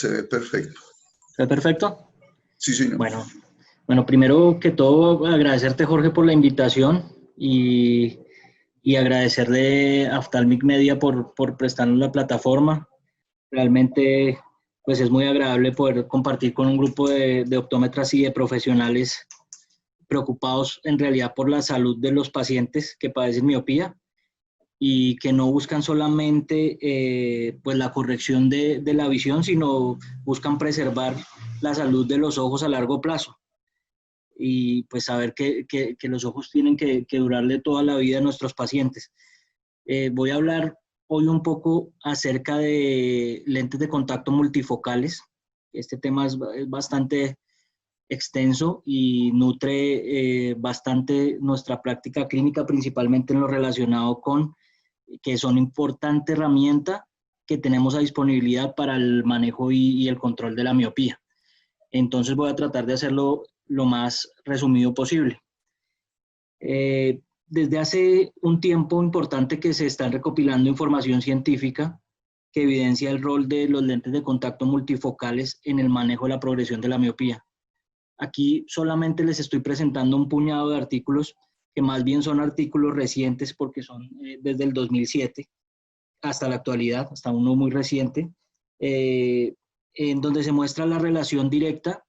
Se ve perfecto. ¿Se ve perfecto? Sí, señor. Bueno, primero que todo, agradecerte, Jorge, por la invitación y agradecerle a Ophthalmic Media por prestarnos la plataforma. Realmente, pues es muy agradable poder compartir con un grupo de optómetras y de profesionales preocupados en realidad por la salud de los pacientes que padecen miopía y que no buscan solamente pues la corrección de la visión, sino buscan preservar la salud de los ojos a largo plazo. Y pues saber que los ojos tienen que durarle toda la vida a nuestros pacientes. Voy a hablar hoy un poco acerca de lentes de contacto multifocales. Este tema es bastante extenso y nutre bastante nuestra práctica clínica, principalmente en lo relacionado con que son importante herramienta que tenemos a disponibilidad para el manejo y el control de la miopía. Entonces voy a tratar de hacerlo lo más resumido posible. Desde hace un tiempo importante que se está recopilando información científica que evidencia el rol de los lentes de contacto multifocales en el manejo de la progresión de la miopía. Aquí solamente les estoy presentando un puñado de artículos que más bien son artículos recientes porque son desde el 2007 hasta la actualidad, hasta uno muy reciente, en donde se muestra la relación directa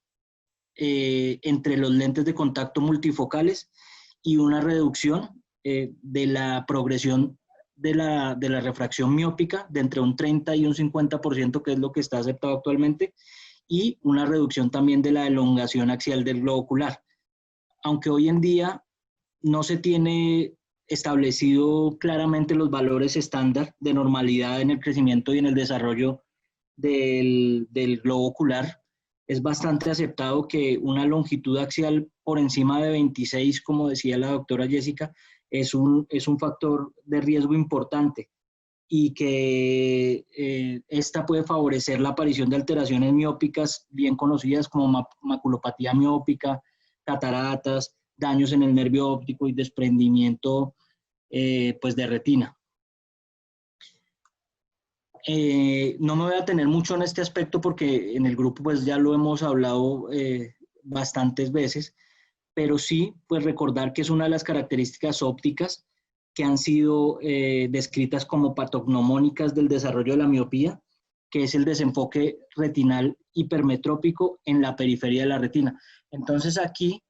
entre los lentes de contacto multifocales y una reducción de la progresión de la refracción miópica de entre un 30 y un 50%, que es lo que está aceptado actualmente, y una reducción también de la elongación axial del globo ocular. Aunque hoy en día no se tiene establecido claramente los valores estándar de normalidad en el crecimiento y en el desarrollo del globo ocular, es bastante aceptado que una longitud axial por encima de 26, como decía la doctora Jessica, es un factor de riesgo importante y que esta puede favorecer la aparición de alteraciones miópicas bien conocidas como maculopatía miópica, cataratas, daños en el nervio óptico y desprendimiento pues de retina. No me voy a tener mucho en este aspecto porque en el grupo pues ya lo hemos hablado bastantes veces, pero sí pues recordar que es una de las características ópticas que han sido descritas como patognomónicas del desarrollo de la miopía, que es el desenfoque retinal hipermetrópico en la periferia de la retina. Entonces aquí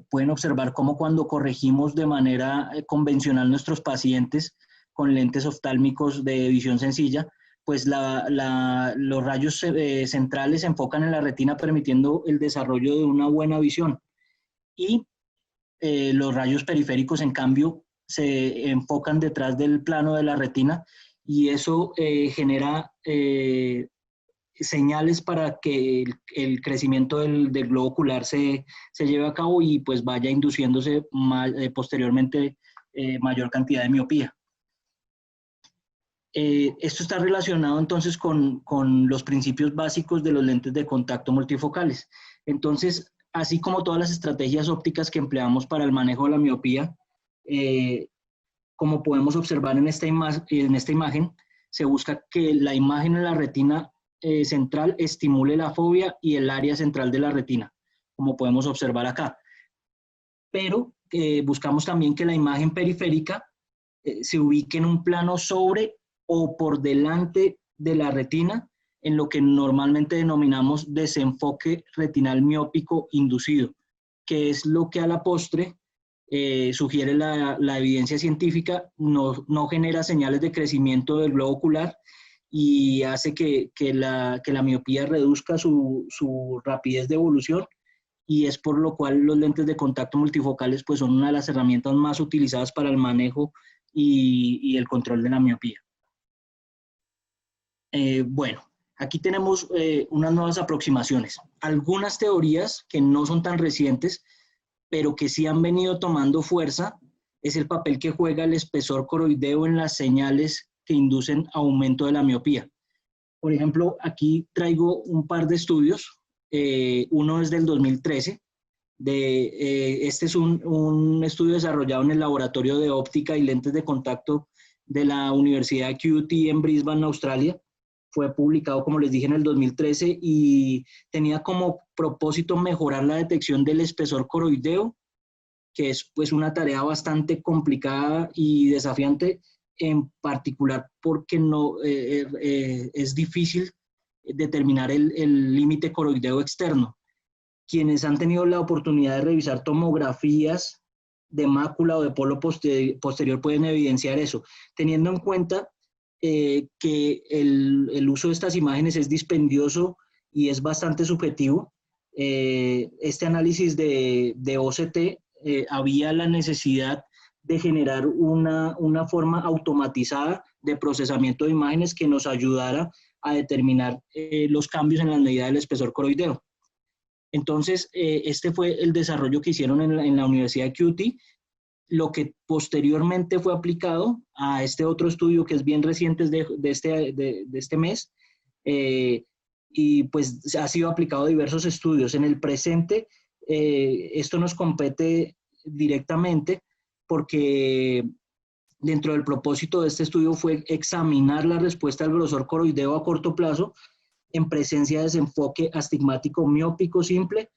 pueden observar cómo cuando corregimos de manera convencional nuestros pacientes con lentes oftálmicos de visión sencilla, pues los rayos centrales se enfocan en la retina permitiendo el desarrollo de una buena visión y los rayos periféricos en cambio se enfocan detrás del plano de la retina y eso genera señales para que el crecimiento del globo ocular se lleve a cabo y pues vaya induciéndose posteriormente mayor cantidad de miopía. Esto está relacionado entonces con los principios básicos de los lentes de contacto multifocales. Entonces, así como todas las estrategias ópticas que empleamos para el manejo de la miopía, como podemos observar en esta imagen, se busca que la imagen en la retina central estimule la fovea y el área central de la retina, como podemos observar acá. Pero buscamos también que la imagen periférica se ubique en un plano sobre o por delante de la retina, en lo que normalmente denominamos desenfoque retinal miópico inducido, que es lo que a la postre sugiere la evidencia científica, no genera señales de crecimiento del globo ocular y hace que la miopía reduzca su rapidez de evolución, y es por lo cual los lentes de contacto multifocales pues, son una de las herramientas más utilizadas para el manejo y el control de la miopía. Bueno, aquí tenemos unas nuevas aproximaciones. Algunas teorías que no son tan recientes, pero que sí han venido tomando fuerza, es el papel que juega el espesor coroideo en las señales que inducen aumento de la miopía. Por ejemplo, aquí traigo un par de estudios. Uno es del 2013. Este es un estudio desarrollado en el Laboratorio de Óptica y Lentes de Contacto de la Universidad QUT en Brisbane, Australia, Fue publicado, como les dije, en el 2013 y tenía como propósito mejorar la detección del espesor coroideo, que es pues una tarea bastante complicada y desafiante, en particular porque es difícil determinar el límite coroideo externo. Quienes han tenido la oportunidad de revisar tomografías de mácula o de polo posterior pueden evidenciar eso, teniendo en cuenta que el uso de estas imágenes es dispendioso y es bastante subjetivo. Este análisis de OCT había la necesidad de generar una forma automatizada de procesamiento de imágenes que nos ayudara a determinar los cambios en la medida del espesor coroideo. Entonces, este fue el desarrollo que hicieron en la Universidad de QT, lo que posteriormente fue aplicado a este otro estudio que es bien reciente de este mes, y pues ha sido aplicado a diversos estudios. En el presente, esto nos compete directamente porque dentro del propósito de este estudio fue examinar la respuesta al grosor coroideo a corto plazo en presencia de desenfoque astigmático miópico simple,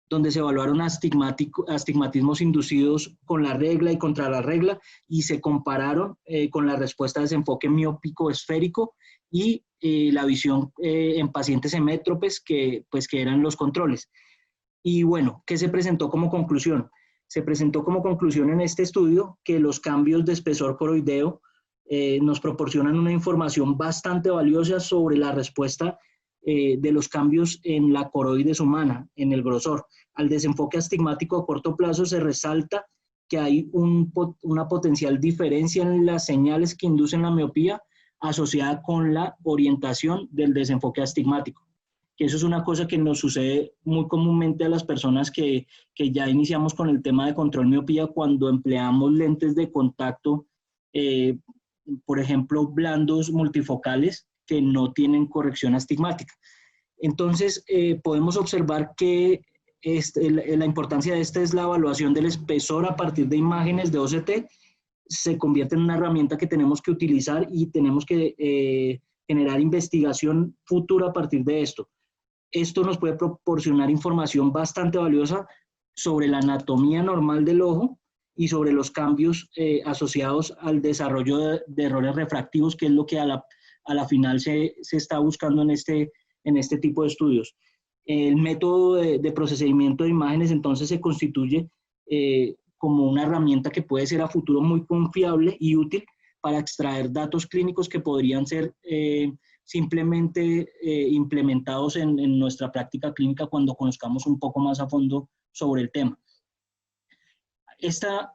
donde se evaluaron astigmatismos inducidos con la regla y contra la regla y se compararon con la respuesta de desenfoque miópico esférico y la visión en pacientes hemétropes que eran los controles. Y bueno, ¿qué se presentó como conclusión? Se presentó como conclusión en este estudio que los cambios de espesor coroideo nos proporcionan una información bastante valiosa sobre la respuesta de los cambios en la coroides humana, en el grosor. Al desenfoque astigmático a corto plazo se resalta que hay una potencial diferencia en las señales que inducen la miopía asociada con la orientación del desenfoque astigmático. Que eso es una cosa que nos sucede muy comúnmente a las personas que ya iniciamos con el tema de control miopía cuando empleamos lentes de contacto, por ejemplo, blandos multifocales que no tienen corrección astigmática. Entonces, podemos observar que la importancia de esta es la evaluación del espesor a partir de imágenes de OCT. Se convierte en una herramienta que tenemos que utilizar y tenemos que generar investigación futura a partir de esto. Esto nos puede proporcionar información bastante valiosa sobre la anatomía normal del ojo y sobre los cambios asociados al desarrollo de errores refractivos, que es lo que a la final se está buscando en este tipo de estudios. El método de procesamiento de imágenes entonces se constituye como una herramienta que puede ser a futuro muy confiable y útil para extraer datos clínicos que podrían ser simplemente implementados en nuestra práctica clínica cuando conozcamos un poco más a fondo sobre el tema. Esta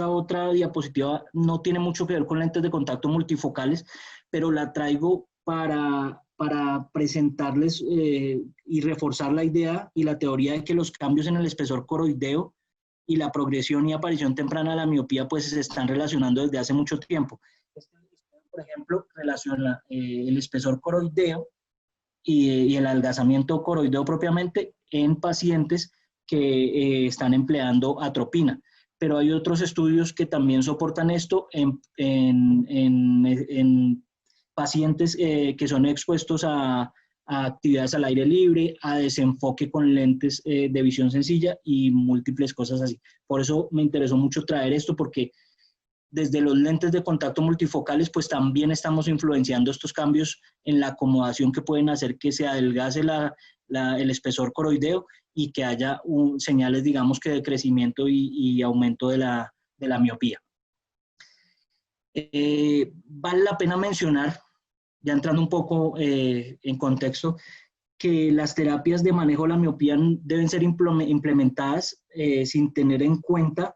otra diapositiva no tiene mucho que ver con lentes de contacto multifocales, pero la traigo para presentarles y reforzar la idea y la teoría de que los cambios en el espesor coroideo y la progresión y aparición temprana de la miopía pues se están relacionando desde hace mucho tiempo. Por ejemplo, relaciona el espesor coroideo y el adelgazamiento coroideo propiamente en pacientes que están empleando atropina. Pero hay otros estudios que también soportan esto en pacientes que son expuestos a actividades al aire libre, a desenfoque con lentes de visión sencilla y múltiples cosas así. Por eso me interesó mucho traer esto, porque desde los lentes de contacto multifocales, pues también estamos influenciando estos cambios en la acomodación que pueden hacer que se adelgace el espesor coroideo y que haya señales, digamos, que de crecimiento y aumento de la miopía. Vale la pena mencionar, ya entrando un poco en contexto, que las terapias de manejo de la miopía deben ser implementadas sin tener en cuenta,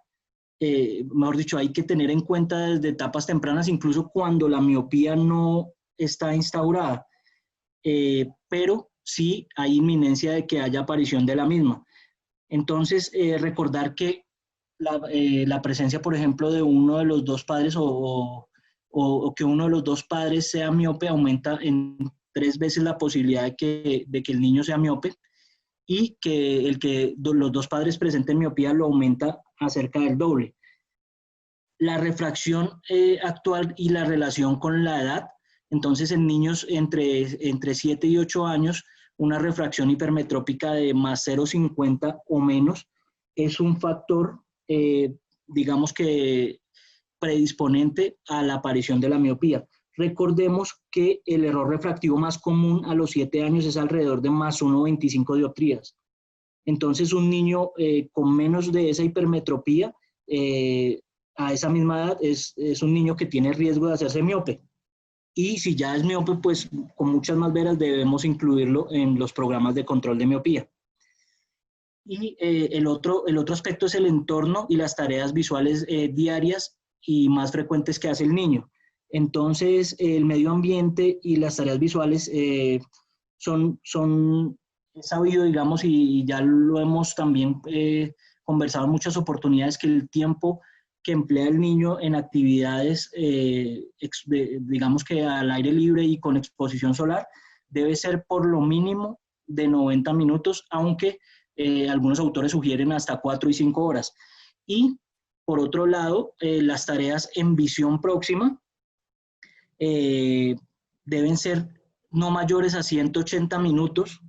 mejor dicho, hay que tener en cuenta desde etapas tempranas, incluso cuando la miopía no está instaurada, pero sí hay inminencia de que haya aparición de la misma. Entonces, recordar que la presencia, por ejemplo, de uno de los dos padres o que uno de los dos padres sea miope aumenta en 3 veces la posibilidad de que el niño sea miope, y que los dos padres presenten miopía lo aumenta a cerca del doble. La refracción actual y la relación con la edad. Entonces, en niños entre 7 y 8 años, una refracción hipermetrópica de más 0,50 o menos es un factor, digamos que predisponente a la aparición de la miopía. Recordemos que el error refractivo más común a los 7 años es alrededor de más 1,25 dioptrías. Entonces, un niño con menos de esa hipermetropía, a esa misma edad, es un niño que tiene riesgo de hacerse miope. Y si ya es miope, pues con muchas más veras debemos incluirlo en los programas de control de miopía. Y el otro aspecto es el entorno y las tareas visuales diarias y más frecuentes que hace el niño. Entonces, el medio ambiente y las tareas visuales son sabido, digamos, y ya lo hemos también conversado en muchas oportunidades, que el tiempo que emplea el niño en actividades, digamos que al aire libre y con exposición solar, debe ser por lo mínimo de 90 minutos, aunque algunos autores sugieren hasta 4 y 5 horas. Y por otro lado, las tareas en visión próxima deben ser no mayores a 180 minutos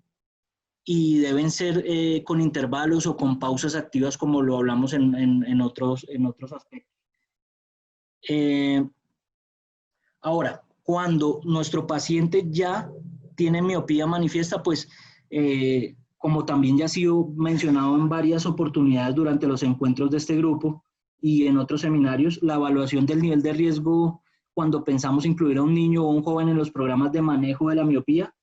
y deben ser con intervalos o con pausas activas, como lo hablamos en otros aspectos. Ahora, cuando nuestro paciente ya tiene miopía manifiesta, pues como también ya ha sido mencionado en varias oportunidades durante los encuentros de este grupo y en otros seminarios, la evaluación del nivel de riesgo cuando pensamos incluir a un niño o un joven en los programas de manejo de la miopía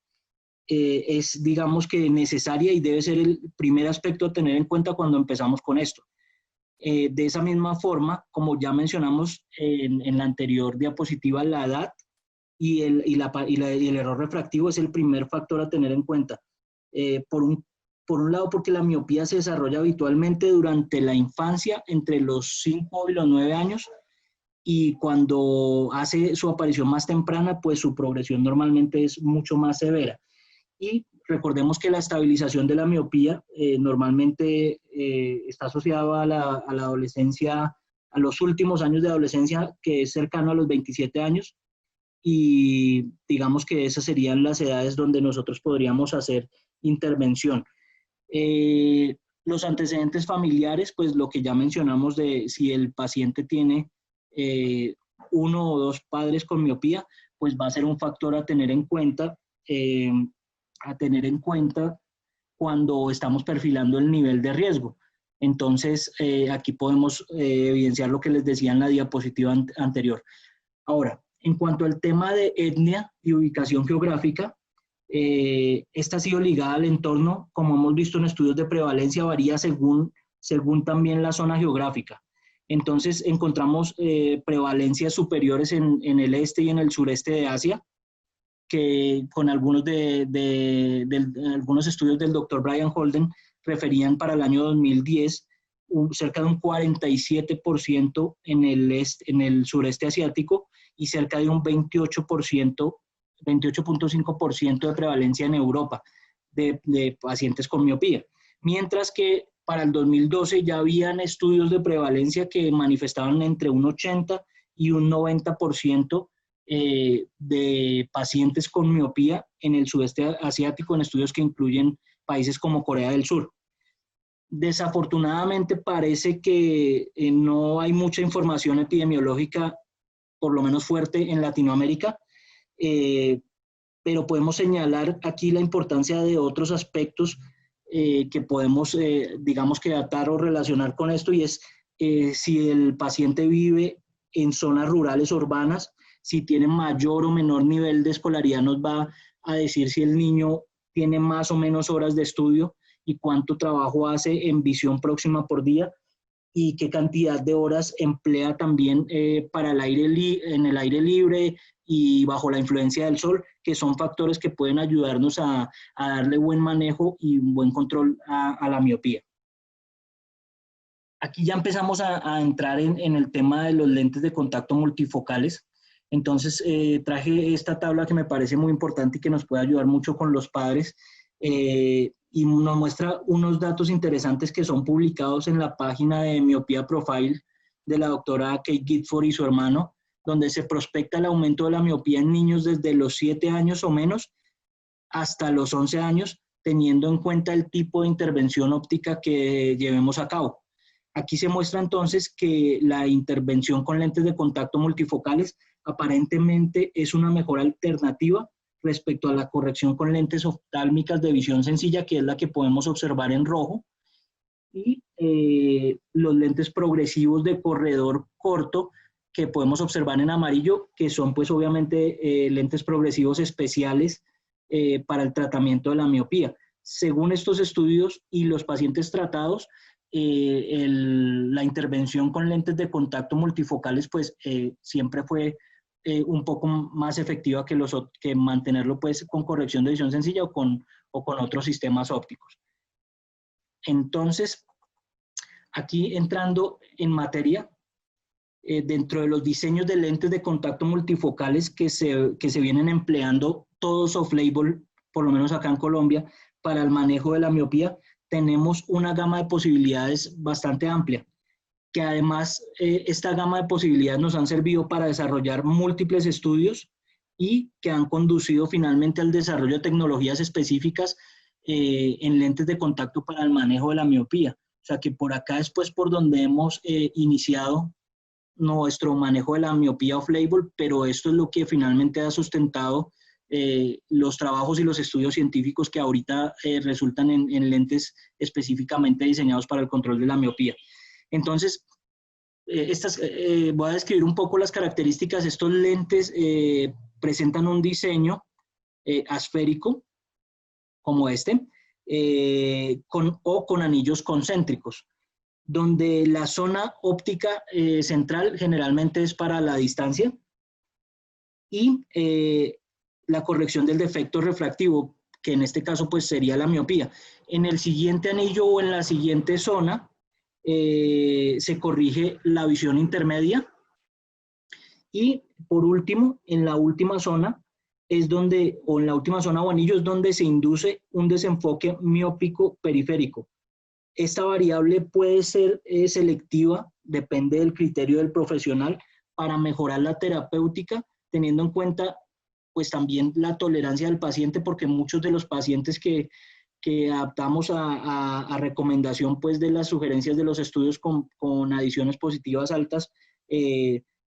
es, digamos que necesaria y debe ser el primer aspecto a tener en cuenta cuando empezamos con esto. De esa misma forma, como ya mencionamos en la anterior diapositiva, la edad y el error refractivo es el primer factor a tener en cuenta. Por un lado, porque la miopía se desarrolla habitualmente durante la infancia, entre los 5 y los 9 años, y cuando hace su aparición más temprana, pues su progresión normalmente es mucho más severa. Y recordemos que la estabilización de la miopía normalmente está asociada a la adolescencia, a los últimos años de adolescencia, que es cercano a los 27 años, y digamos que esas serían las edades donde nosotros podríamos hacer intervención. Los antecedentes familiares, pues lo que ya mencionamos de si el paciente tiene uno o dos padres con miopía, pues va a ser un factor a tener en cuenta cuando estamos perfilando el nivel de riesgo. Entonces, aquí podemos evidenciar lo que les decía en la diapositiva anterior. Ahora, en cuanto al tema de etnia y ubicación geográfica, esta ha sido ligada al entorno, como hemos visto en estudios de prevalencia, varía según también la zona geográfica. Entonces, encontramos prevalencias superiores en el este y en el sureste de Asia, que con algunos algunos estudios del Dr. Brian Holden referían para el año 2010 cerca de un 47% en el sureste asiático y cerca de un 28.5% de prevalencia en Europa de pacientes con miopía. Mientras que para el 2012 ya habían estudios de prevalencia que manifestaban entre un 80 y un 90% de pacientes con miopía en el sudeste asiático, en estudios que incluyen países como Corea del Sur. Desafortunadamente parece que no hay mucha información epidemiológica, por lo menos fuerte, en Latinoamérica, pero podemos señalar aquí la importancia de otros aspectos que podemos, digamos que atar o relacionar con esto, y es si el paciente vive en zonas rurales o urbanas, si tiene mayor o menor nivel de escolaridad, nos va a decir si el niño tiene más o menos horas de estudio y cuánto trabajo hace en visión próxima por día y qué cantidad de horas emplea también para en el aire libre y bajo la influencia del sol, que son factores que pueden ayudarnos a darle buen manejo y un buen control a la miopía. Aquí ya empezamos a entrar en el tema de los lentes de contacto multifocales. Entonces, traje esta tabla que me parece muy importante y que nos puede ayudar mucho con los padres, y nos muestra unos datos interesantes que son publicados en la página de Myopia Profile de la doctora Kate Gifford y su hermano, donde se prospecta el aumento de la miopía en niños desde los 7 años o menos hasta los 11 años, teniendo en cuenta el tipo de intervención óptica que llevemos a cabo. Aquí se muestra entonces que la intervención con lentes de contacto multifocales aparentemente es una mejor alternativa respecto a la corrección con lentes oftálmicas de visión sencilla, que es la que podemos observar en rojo, y los lentes progresivos de corredor corto que podemos observar en amarillo, que son pues obviamente lentes progresivos especiales para el tratamiento de la miopía. Según estos estudios y los pacientes tratados, la intervención con lentes de contacto multifocales pues siempre fue un poco más efectiva que mantenerlo pues con corrección de visión sencilla o con otros sistemas ópticos. Entonces, aquí entrando en materia, dentro de los diseños de lentes de contacto multifocales que se vienen empleando todos off-label, por lo menos acá en Colombia, para el manejo de la miopía, tenemos una gama de posibilidades bastante amplia, que además esta gama de posibilidades nos han servido para desarrollar múltiples estudios y que han conducido finalmente al desarrollo de tecnologías específicas en lentes de contacto para el manejo de la miopía. O sea que por acá es pues por donde hemos iniciado nuestro manejo de la miopía off-label, pero esto es lo que finalmente ha sustentado los trabajos y los estudios científicos que ahorita resultan en lentes específicamente diseñados para el control de la miopía. Entonces, voy a describir un poco las características. Estos lentes presentan un diseño asférico, como este, con anillos concéntricos, donde la zona óptica central generalmente es para la distancia y la corrección del defecto refractivo, que en este caso pues sería la miopía. En el siguiente anillo o en la siguiente zona se corrige la visión intermedia y por último, en la última zona es donde, o en la última zona o anillo es donde se induce un desenfoque miópico periférico. Esta variable puede ser selectiva, depende del criterio del profesional, para mejorar la terapéutica, teniendo en cuenta pues también la tolerancia del paciente, porque muchos de los pacientes que adaptamos a recomendación pues de las sugerencias de los estudios con adiciones positivas altas,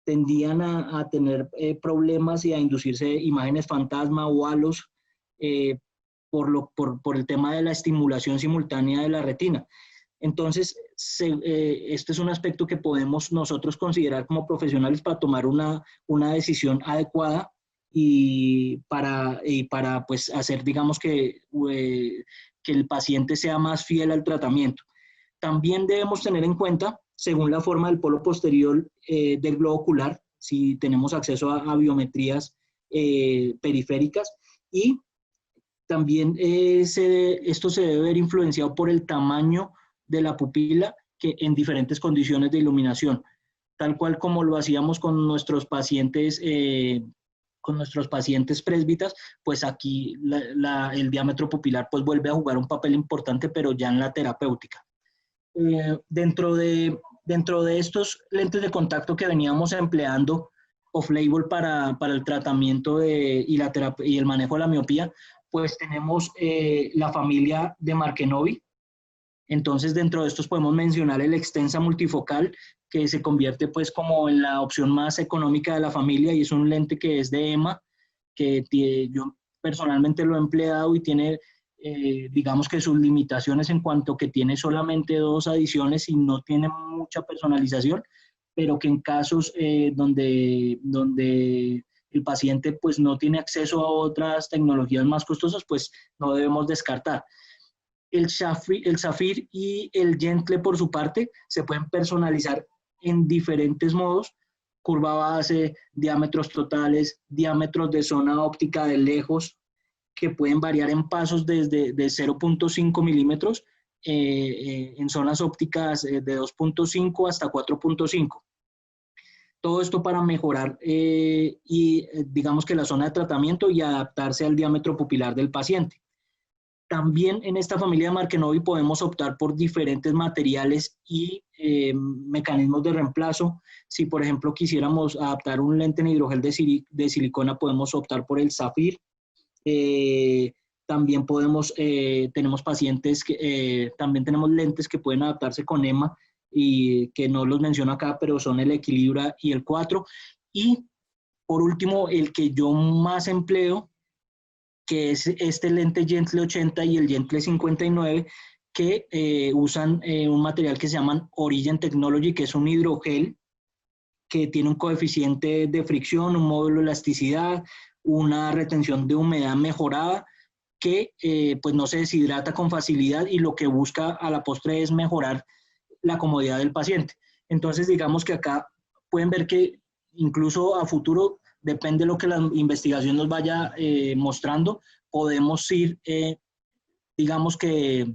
tendían a tener problemas y a inducirse imágenes fantasma o halos por el tema de la estimulación simultánea de la retina. Entonces, este es un aspecto que podemos nosotros considerar como profesionales para tomar una decisión adecuada y para pues, hacer, digamos, que el paciente sea más fiel al tratamiento. También debemos tener en cuenta, según la forma del polo posterior del globo ocular, si tenemos acceso a biometrías periféricas, y también esto se debe ver influenciado por el tamaño de la pupila que en diferentes condiciones de iluminación, tal cual como lo hacíamos con nuestros pacientes presbitas, pues aquí el diámetro pupilar pues vuelve a jugar un papel importante, pero ya en la terapéutica. Dentro de estos lentes de contacto que veníamos empleando off-label para el tratamiento y el manejo de la miopía, pues tenemos la familia de Markenovi. Entonces, dentro de estos podemos mencionar el extensa multifocal, que se convierte pues como en la opción más económica de la familia, y es un lente que es de EMA, que yo personalmente lo he empleado y tiene, digamos que sus limitaciones en cuanto que tiene solamente 2 adiciones y no tiene mucha personalización, pero que en casos donde el paciente pues no tiene acceso a otras tecnologías más costosas, pues no debemos descartar. El Saphir y el Gentle, por su parte, se pueden personalizar en diferentes modos: curva base, diámetros totales, diámetros de zona óptica de lejos, que pueden variar en pasos desde 0.5 milímetros en zonas ópticas de 2.5 hasta 4.5. Todo esto para mejorar digamos que la zona de tratamiento y adaptarse al diámetro pupilar del paciente. También en esta familia de Markenovi podemos optar por diferentes materiales y mecanismos de reemplazo. Si, por ejemplo, quisiéramos adaptar un lente en hidrogel de silicona, podemos optar por el Zafir. También tenemos pacientes también tenemos lentes que pueden adaptarse con EMA y que no los menciono acá, pero son el Equilibra y el 4. Y por último, el que yo más empleo, que es este lente Gentle 80 y el Gentle 59, que usan un material que se llama Origin Technology, que es un hidrogel que tiene un coeficiente de fricción, un módulo de elasticidad, una retención de humedad mejorada, que pues no se deshidrata con facilidad y lo que busca a la postre es mejorar la comodidad del paciente. Entonces, digamos que acá pueden ver que incluso a futuro, depende de lo que la investigación nos vaya mostrando, podemos ir, digamos que,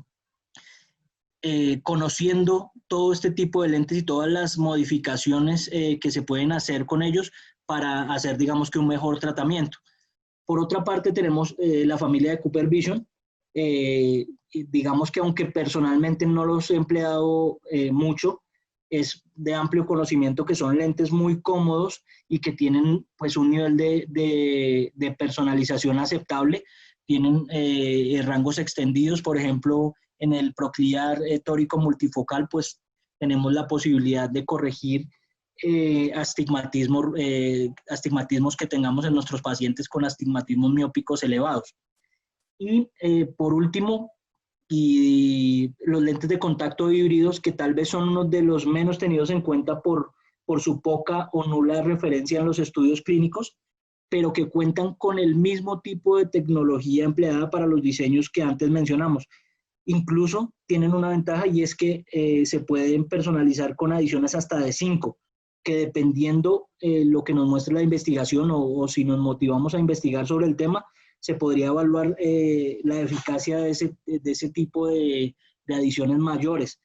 conociendo todo este tipo de lentes y todas las modificaciones que se pueden hacer con ellos para hacer, digamos que, un mejor tratamiento. Por otra parte, tenemos la familia de Cooper Vision. Digamos que aunque personalmente no los he empleado mucho, es de amplio conocimiento que son lentes muy cómodos y que tienen pues un nivel de personalización aceptable. Tienen rangos extendidos, por ejemplo, en el procliar tórico multifocal, pues tenemos la posibilidad de corregir astigmatismos que tengamos en nuestros pacientes con astigmatismos miópicos elevados. Y por último, y los lentes de contacto híbridos, que tal vez son uno de los menos tenidos en cuenta por su poca o nula referencia en los estudios clínicos, pero que cuentan con el mismo tipo de tecnología empleada para los diseños que antes mencionamos. Incluso tienen una ventaja y es que se pueden personalizar con adiciones hasta de 5, que dependiendo lo que nos muestre la investigación o si nos motivamos a investigar sobre el tema, se podría evaluar la eficacia de ese tipo de adiciones mayores.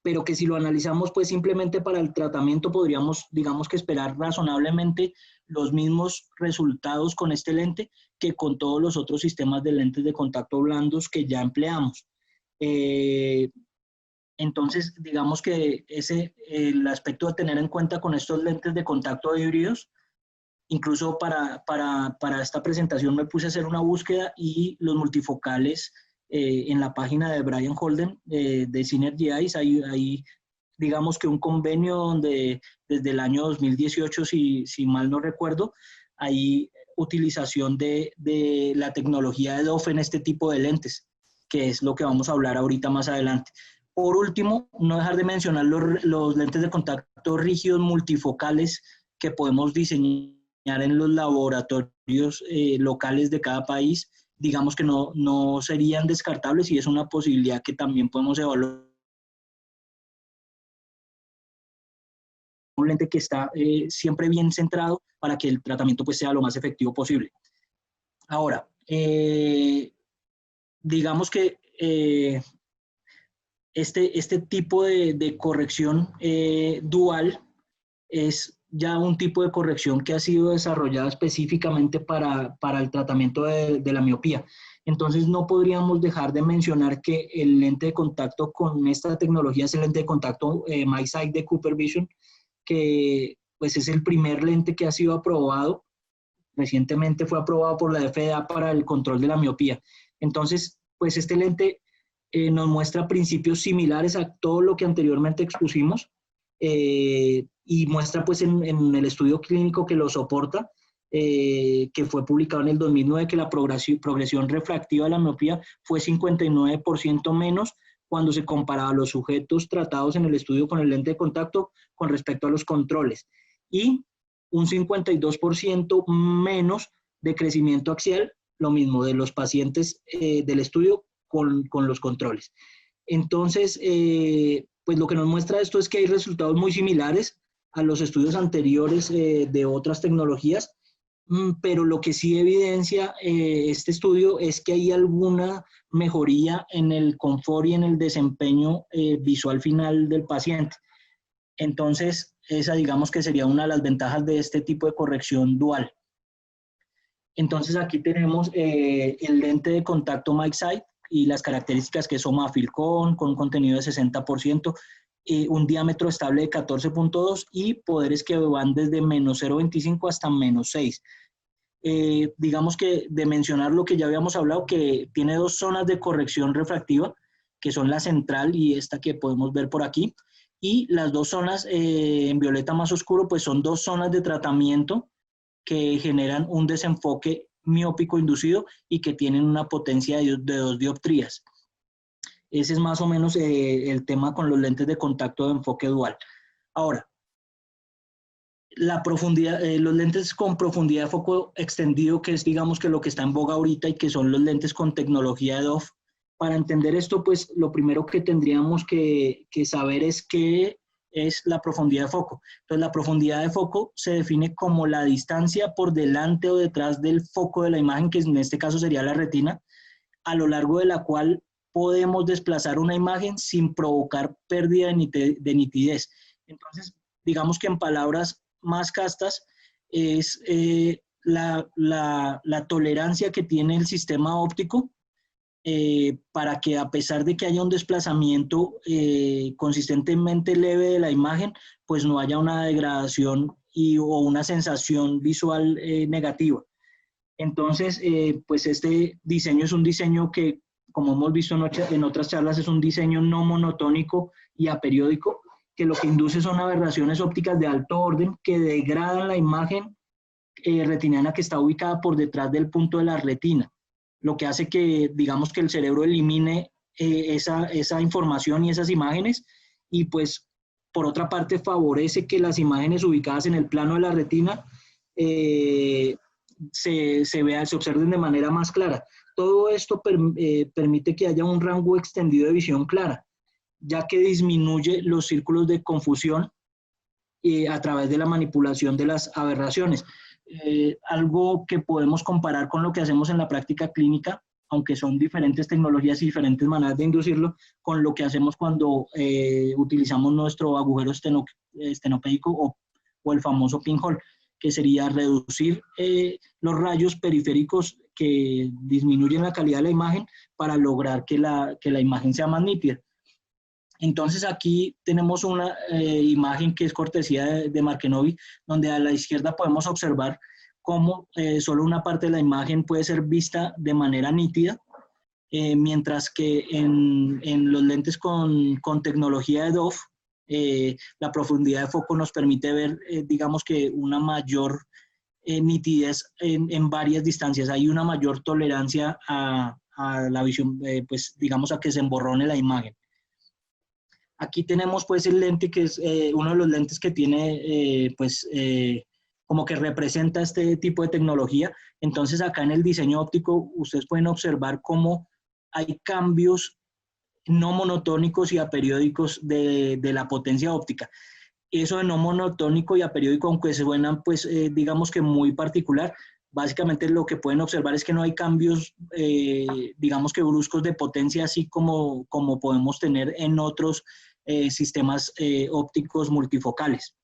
Pero que si lo analizamos pues simplemente para el tratamiento podríamos, digamos que esperar razonablemente los mismos resultados con este lente que con todos los otros sistemas de lentes de contacto blandos que ya empleamos. Entonces, digamos que el aspecto de tener en cuenta con estos lentes de contacto híbridos, incluso para esta presentación me puse a hacer una búsqueda y los multifocales en la página de Brian Holden de Synergy Eyes, hay digamos que un convenio donde desde el año 2018, si mal no recuerdo, hay utilización de la tecnología de DOF en este tipo de lentes, que es lo que vamos a hablar ahorita más adelante. Por último, no dejar de mencionar los lentes de contacto rígidos multifocales que podemos diseñar en los laboratorios locales de cada país. Digamos que no serían descartables y es una posibilidad que también podemos evaluar. Un lente que está siempre bien centrado para que el tratamiento pues, sea lo más efectivo posible. Ahora, digamos que este tipo de corrección dual es ya un tipo de corrección que ha sido desarrollada específicamente para el tratamiento de la miopía. Entonces no podríamos dejar de mencionar que el lente de contacto con esta tecnología es el lente de contacto MiSight de Cooper Vision, que pues es el primer lente que ha sido aprobado. Recientemente fue aprobado por la FDA para el control de la miopía. Entonces, pues este lente nos muestra principios similares a todo lo que anteriormente expusimos y muestra pues en el estudio clínico que lo soporta, que fue publicado en el 2009, que la progresión refractiva de la miopía fue 59% menos cuando se comparaba a los sujetos tratados en el estudio con el lente de contacto con respecto a los controles. Y un 52% menos de crecimiento axial, lo mismo de los pacientes del estudio con los controles. Entonces, pues lo que nos muestra esto es que hay resultados muy similares a los estudios anteriores de otras tecnologías, pero lo que sí evidencia este estudio es que hay alguna mejoría en el confort y en el desempeño visual final del paciente. Entonces, esa digamos que sería una de las ventajas de este tipo de corrección dual. Entonces aquí tenemos el lente de contacto MikeSight y las características que es Omafilcon con un contenido de 60%, un diámetro estable de 14.2 y poderes que van desde menos 0.25 hasta menos 6. Digamos que de mencionar lo que ya habíamos hablado, que tiene dos zonas de corrección refractiva, que son la central y esta que podemos ver por aquí, y las dos zonas en violeta más oscuro, pues son dos zonas de tratamiento que generan un desenfoque miópico inducido y que tienen una potencia de 2 dioptrías. Ese es más o menos el tema con los lentes de contacto de enfoque dual. Ahora, la profundidad, los lentes con profundidad de foco extendido, que es digamos que lo que está en boga ahorita y que son los lentes con tecnología de DOF. Para entender esto, pues lo primero que tendríamos que saber es qué es la profundidad de foco. Entonces, la profundidad de foco se define como la distancia por delante o detrás del foco de la imagen, que en este caso sería la retina, a lo largo de la cual podemos desplazar una imagen sin provocar pérdida de nitidez. Entonces, digamos que en palabras más castas, es la tolerancia que tiene el sistema óptico para que a pesar de que haya un desplazamiento consistentemente leve de la imagen, pues no haya una degradación o una sensación visual negativa. Entonces, pues este diseño es un diseño que, como hemos visto en otras charlas, es un diseño no monotónico y aperiódico, que lo que induce son aberraciones ópticas de alto orden que degradan la imagen retiniana que está ubicada por detrás del punto de la retina, lo que hace que, digamos, que el cerebro elimine esa información y esas imágenes, y pues, por otra parte, favorece que las imágenes ubicadas en el plano de la retina se observen de manera más clara. Todo esto permite que haya un rango extendido de visión clara, ya que disminuye los círculos de confusión a través de la manipulación de las aberraciones. Algo que podemos comparar con lo que hacemos en la práctica clínica, aunque son diferentes tecnologías y diferentes maneras de inducirlo, con lo que hacemos cuando utilizamos nuestro agujero estenopédico o el famoso pinhole, que sería reducir los rayos periféricos que disminuyen la calidad de la imagen para lograr que la imagen sea más nítida. Entonces aquí tenemos una imagen que es cortesía de Markenovic, donde a la izquierda podemos observar cómo solo una parte de la imagen puede ser vista de manera nítida, mientras que en los lentes con tecnología de DOF, la profundidad de foco nos permite ver, digamos que una mayor nitidez en varias distancias. Hay una mayor tolerancia a la visión, pues digamos a que se emborrone la imagen. Aquí tenemos pues el lente que es uno de los lentes que tiene como que representa este tipo de tecnología. Entonces acá en el diseño óptico ustedes pueden observar cómo hay cambios no monotónicos y aperiódicos de la potencia óptica. Eso de no monotónico y aperiódico, aunque suenan pues digamos que muy particular, básicamente lo que pueden observar es que no hay cambios, digamos que bruscos de potencia, así como podemos tener en otros sistemas ópticos multifocales.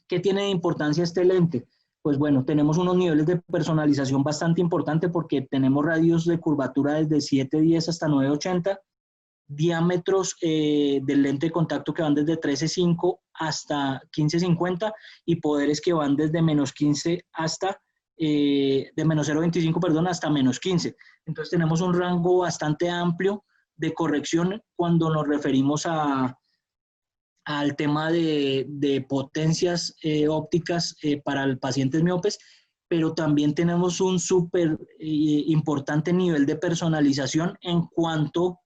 ¿Qué tiene de importancia este lente? Pues bueno, tenemos unos niveles de personalización bastante importantes porque tenemos radios de curvatura desde 710 hasta 980, diámetros del lente de contacto que van desde 13.5 hasta 15.50 y poderes que van desde menos 15 hasta de menos 0.25, perdón, hasta menos 15. Entonces tenemos un rango bastante amplio de corrección cuando nos referimos al tema de potencias ópticas para pacientes miopes, pero también tenemos un súper importante nivel de personalización en cuanto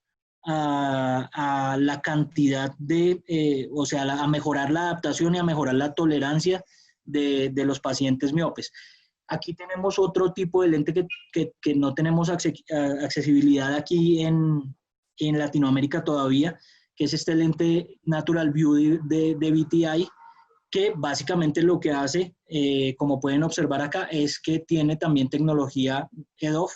a la cantidad o sea, a mejorar la adaptación y a mejorar la tolerancia de los pacientes miopes. Aquí tenemos otro tipo de lente que no tenemos accesibilidad aquí en Latinoamérica todavía, que es este lente Natural View de BTI, que básicamente lo que hace, como pueden observar acá, es que tiene también tecnología EDOF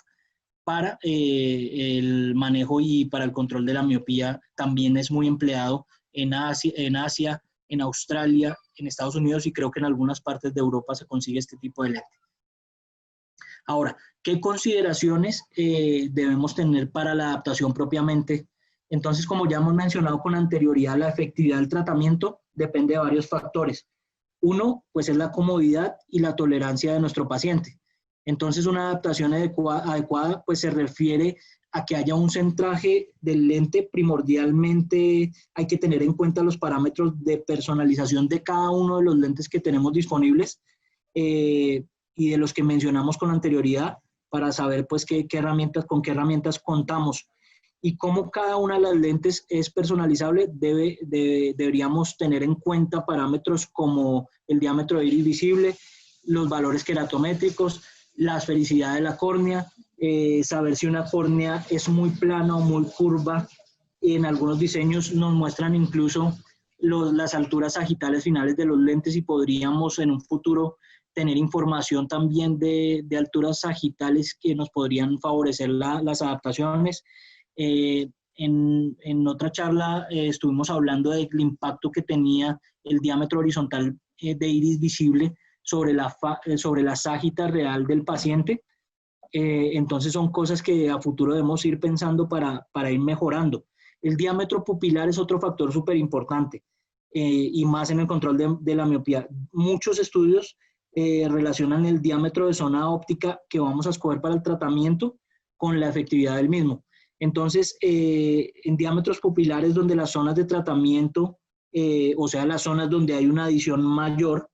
para el manejo y para el control de la miopía. También es muy empleado en Asia, en Australia, en Estados Unidos y creo que en algunas partes de Europa se consigue este tipo de lente. Ahora, ¿qué consideraciones debemos tener para la adaptación propiamente? Entonces, como ya hemos mencionado con anterioridad, la efectividad del tratamiento depende de varios factores. Uno, pues es la comodidad y la tolerancia de nuestro paciente. Entonces, una adaptación adecuada pues se refiere a que haya un centraje del lente. Primordialmente hay que tener en cuenta los parámetros de personalización de cada uno de los lentes que tenemos disponibles y de los que mencionamos con anterioridad para saber pues con qué herramientas contamos. Y cómo cada una de las lentes es personalizable, deberíamos tener en cuenta parámetros como el diámetro de iris visible, los valores queratométricos, la esfericidad de la córnea, saber si una córnea es muy plana o muy curva. En algunos diseños nos muestran incluso las alturas sagitales finales de los lentes y podríamos en un futuro tener información también de alturas sagitales que nos podrían favorecer las adaptaciones. En otra charla estuvimos hablando del impacto que tenía el diámetro horizontal de iris visible sobre la ságita real del paciente. Entonces son cosas que a futuro debemos ir pensando para ir mejorando. El diámetro pupilar es otro factor súper importante y más en el control de la miopía. Muchos estudios relacionan el diámetro de zona óptica que vamos a escoger para el tratamiento con la efectividad del mismo. Entonces, en diámetros pupilares donde las zonas de tratamiento, o sea, las zonas donde hay una adición mayor,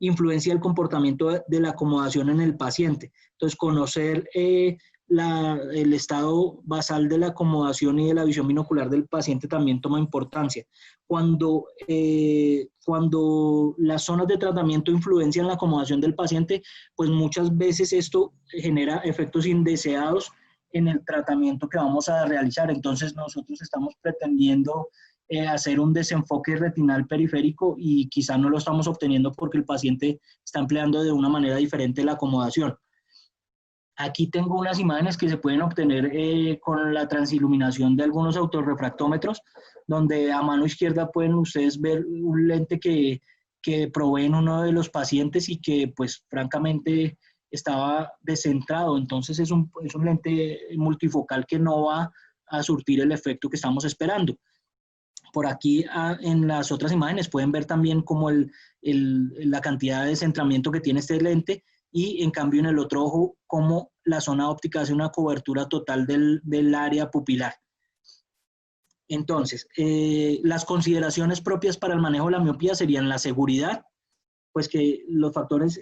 influencia el comportamiento de la acomodación en el paciente. Entonces, conocer el estado basal de la acomodación y de la visión binocular del paciente también toma importancia. Cuando las zonas de tratamiento influencian la acomodación del paciente, pues muchas veces esto genera efectos indeseados en el tratamiento que vamos a realizar. Entonces, nosotros estamos pretendiendo hacer un desenfoque retinal periférico y quizá no lo estamos obteniendo porque el paciente está empleando de una manera diferente la acomodación. Aquí tengo unas imágenes que se pueden obtener con la transiluminación de algunos autorrefractómetros, donde a mano izquierda pueden ustedes ver un lente que proveen uno de los pacientes y que pues francamente estaba descentrado. Entonces es un lente multifocal que no va a surtir el efecto que estamos esperando. Por aquí en las otras imágenes pueden ver también como la cantidad de centramiento que tiene este lente y en cambio en el otro ojo como la zona óptica hace una cobertura total del área pupilar. Entonces, las consideraciones propias para el manejo de la miopía serían la seguridad, pues que los factores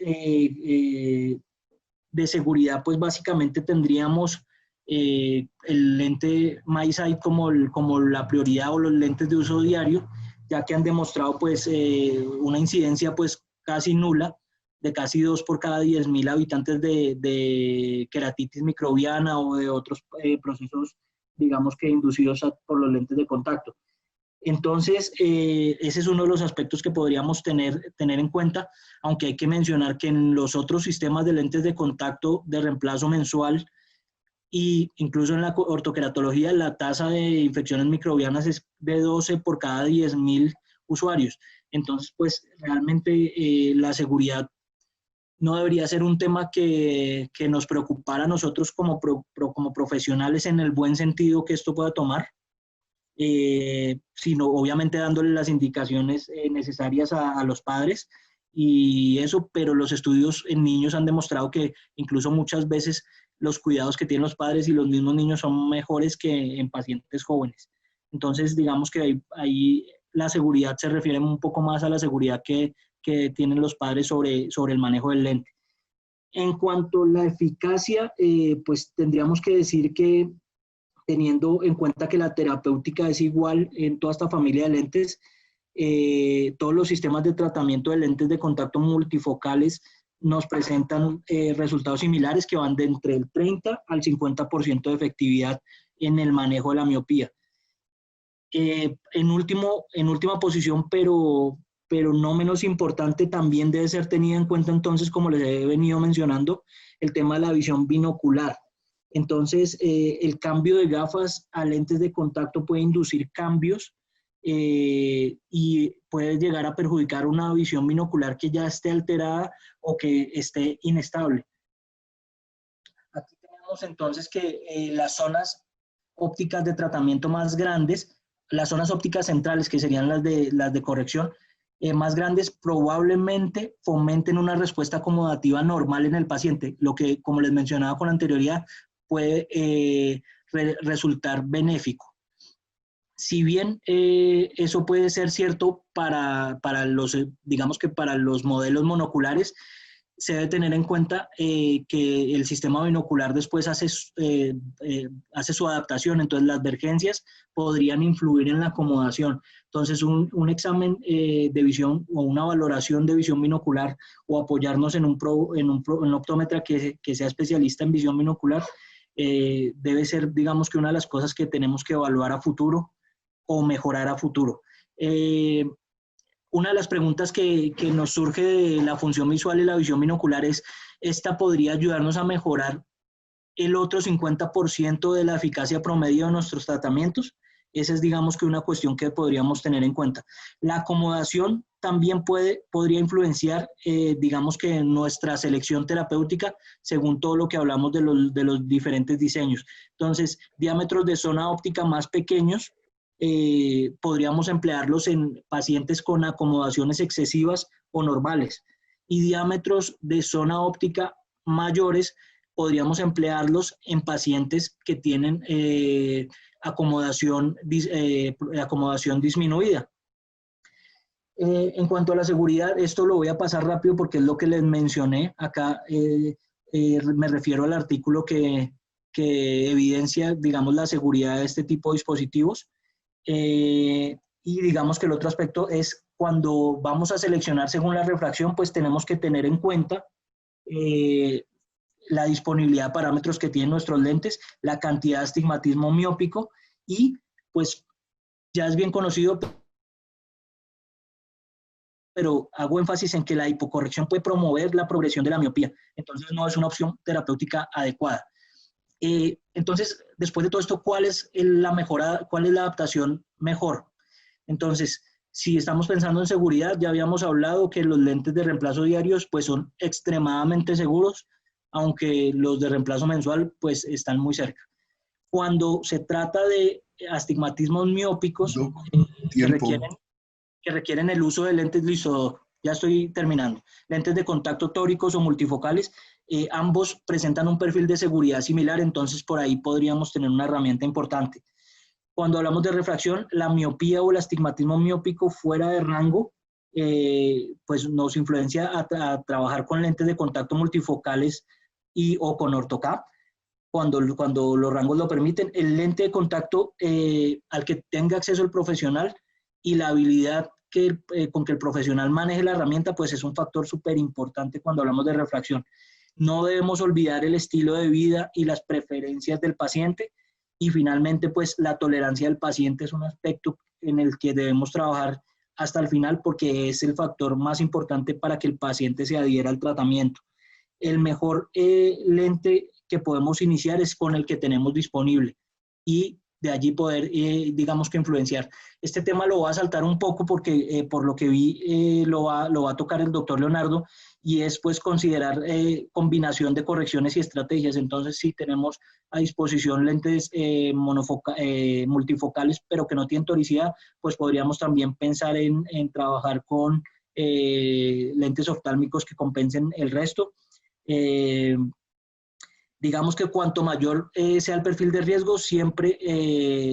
de seguridad pues básicamente tendríamos el lente MiSight como la prioridad o los lentes de uso diario, ya que han demostrado pues una incidencia pues casi nula de casi 2 por cada 10.000 habitantes de queratitis microbiana o de otros procesos, digamos que inducidos por los lentes de contacto. Entonces, ese es uno de los aspectos que podríamos tener en cuenta, aunque hay que mencionar que en los otros sistemas de lentes de contacto de reemplazo mensual e incluso en la ortoqueratología, la tasa de infecciones microbianas es de 12 por cada 10.000 usuarios. Entonces, pues realmente la seguridad no debería ser un tema que nos preocupara a nosotros como profesionales en el buen sentido que esto pueda tomar. Sino obviamente dándole las indicaciones necesarias a los padres y eso, pero los estudios en niños han demostrado que incluso muchas veces los cuidados que tienen los padres y los mismos niños son mejores que en pacientes jóvenes. Entonces, digamos que ahí la seguridad se refiere un poco más a la seguridad que tienen los padres sobre el manejo del lente. En cuanto a la eficacia, pues tendríamos que decir que teniendo en cuenta que la terapéutica es igual en toda esta familia de lentes, todos los sistemas de tratamiento de lentes de contacto multifocales nos presentan resultados similares que van de entre el 30 al 50% de efectividad en el manejo de la miopía. En última posición, pero no menos importante, también debe ser tenida en cuenta entonces, como les he venido mencionando, el tema de la visión binocular. Entonces, el cambio de gafas a lentes de contacto puede inducir cambios y puede llegar a perjudicar una visión binocular que ya esté alterada o que esté inestable. vemos entonces que las zonas ópticas de tratamiento más grandes, las zonas ópticas centrales, que serían las de corrección, más grandes, probablemente fomenten una respuesta acomodativa normal en el paciente, lo que, como les mencionaba con anterioridad, puede resultar benéfico. Si bien eso puede ser cierto para los, digamos que para los modelos monoculares, se debe tener en cuenta que el sistema binocular después hace su adaptación, entonces las divergencias podrían influir en la acomodación. Entonces un examen de visión o una valoración de visión binocular o apoyarnos en un optómetra que sea especialista en visión binocular debe ser, digamos que una de las cosas que tenemos que evaluar a futuro o mejorar a futuro. Una de las preguntas que nos surge de la función visual y la visión binocular es, ¿esta podría ayudarnos a mejorar el otro 50% de la eficacia promedio de nuestros tratamientos? Esa es, digamos que una cuestión que podríamos tener en cuenta. La acomodación también podría influenciar, digamos que nuestra selección terapéutica según todo lo que hablamos de los diferentes diseños. Entonces, diámetros de zona óptica más pequeños, podríamos emplearlos en pacientes con acomodaciones excesivas o normales, y diámetros de zona óptica mayores podríamos emplearlos en pacientes que tienen acomodación disminuida. En cuanto a la seguridad, esto lo voy a pasar rápido porque es lo que les mencioné acá. Me refiero al artículo que evidencia, digamos, la seguridad de este tipo de dispositivos. Y digamos que el otro aspecto es cuando vamos a seleccionar según la refracción, pues tenemos que tener en cuenta la disponibilidad de parámetros que tienen nuestros lentes, la cantidad de astigmatismo miópico y pues ya es bien conocido, pero hago énfasis en que la hipocorrección puede promover la progresión de la miopía, entonces no es una opción terapéutica adecuada. Entonces, después de todo esto, ¿cuál es la adaptación mejor? Entonces, si estamos pensando en seguridad, ya habíamos hablado que los lentes de reemplazo diarios pues son extremadamente seguros, aunque los de reemplazo mensual pues están muy cerca. Cuando se trata de astigmatismos miópicos que requieren el uso de lentes liso, ya estoy terminando, lentes de contacto tóricos o multifocales, ambos presentan un perfil de seguridad similar, entonces por ahí podríamos tener una herramienta importante. Cuando hablamos de refracción, la miopía o el astigmatismo miópico fuera de rango, pues nos influencia a trabajar con lentes de contacto multifocales o con ortocap, cuando los rangos lo permiten. El lente de contacto al que tenga acceso el profesional y la habilidad con que el profesional maneje la herramienta, pues es un factor súper importante cuando hablamos de refracción. No debemos olvidar el estilo de vida y las preferencias del paciente, y finalmente pues la tolerancia del paciente es un aspecto en el que debemos trabajar hasta el final porque es el factor más importante para que el paciente se adhiera al tratamiento. El mejor lente que podemos iniciar es con el que tenemos disponible y de allí poder, digamos que influenciar. Este tema lo voy a saltar un poco porque por lo que vi lo va a tocar el doctor Leonardo, y es pues considerar combinación de correcciones y estrategias. Entonces, si tenemos a disposición lentes multifocales, pero que no tienen toricidad, pues podríamos también pensar en trabajar con lentes oftálmicos que compensen el resto. Digamos que cuanto mayor sea el perfil de riesgo, siempre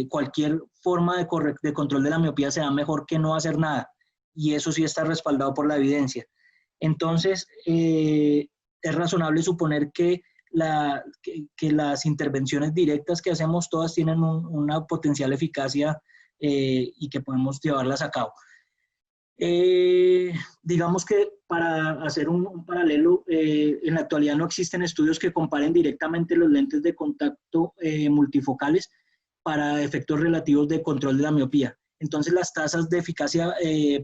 cualquier forma de control de la miopía será mejor que no hacer nada, y eso sí está respaldado por la evidencia. Entonces, es razonable suponer que las intervenciones directas que hacemos todas tienen una potencial eficacia y que podemos llevarlas a cabo. Digamos que para hacer un paralelo, en la actualidad no existen estudios que comparen directamente los lentes de contacto multifocales para efectos relativos de control de la miopía. Entonces las tasas de eficacia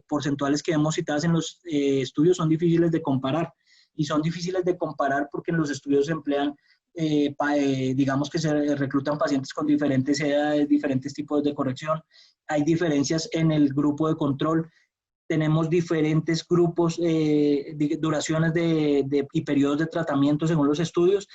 porcentuales que hemos citadas en los estudios son difíciles de comparar, y son difíciles de comparar porque en los estudios se emplean, digamos que se reclutan pacientes con diferentes edades, diferentes tipos de corrección, hay diferencias en el grupo de control, tenemos diferentes grupos, duraciones y periodos de tratamiento según los estudios,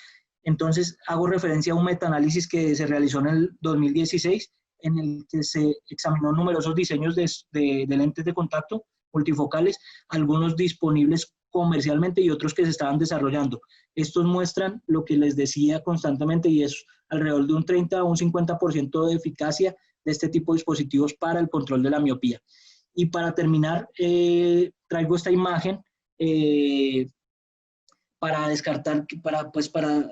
Entonces, hago referencia a un metaanálisis que se realizó en el 2016, en el que se examinó numerosos diseños de lentes de contacto multifocales, algunos disponibles comercialmente y otros que se estaban desarrollando. Estos muestran lo que les decía constantemente, y es alrededor de un 30 a un 50% de eficacia de este tipo de dispositivos para el control de la miopía. Y para terminar, traigo esta imagen para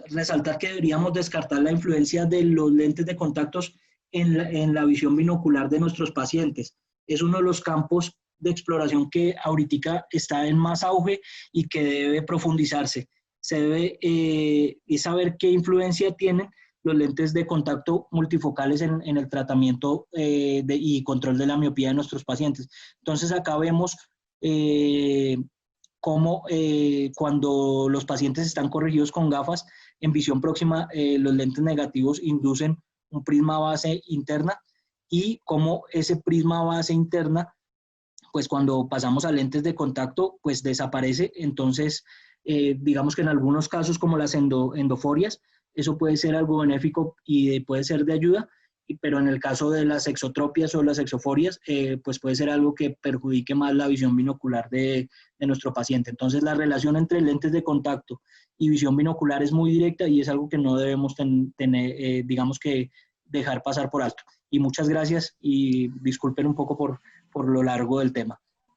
resaltar que deberíamos descartar la influencia de los lentes de contactos en la visión binocular de nuestros pacientes. Es uno de los campos de exploración que ahorita está en más auge y que debe profundizarse. Se debe saber qué influencia tienen los lentes de contacto multifocales en el tratamiento y control de la miopía de nuestros pacientes. Entonces, acá vemos cómo cuando los pacientes están corregidos con gafas en visión próxima, los lentes negativos inducen un prisma base interna, y cómo ese prisma base interna, pues cuando pasamos a lentes de contacto, pues desaparece. Entonces, digamos que en algunos casos, como las endoforias, eso puede ser algo benéfico y puede ser de ayuda, pero en el caso de las exotropias o las exoforias, pues puede ser algo que perjudique más la visión binocular de nuestro paciente. Entonces, la relación entre lentes de contacto y visión binocular es muy directa, y es algo que no debemos tener, digamos que dejar pasar por alto. Y muchas gracias, y disculpen un poco por lo largo del tema.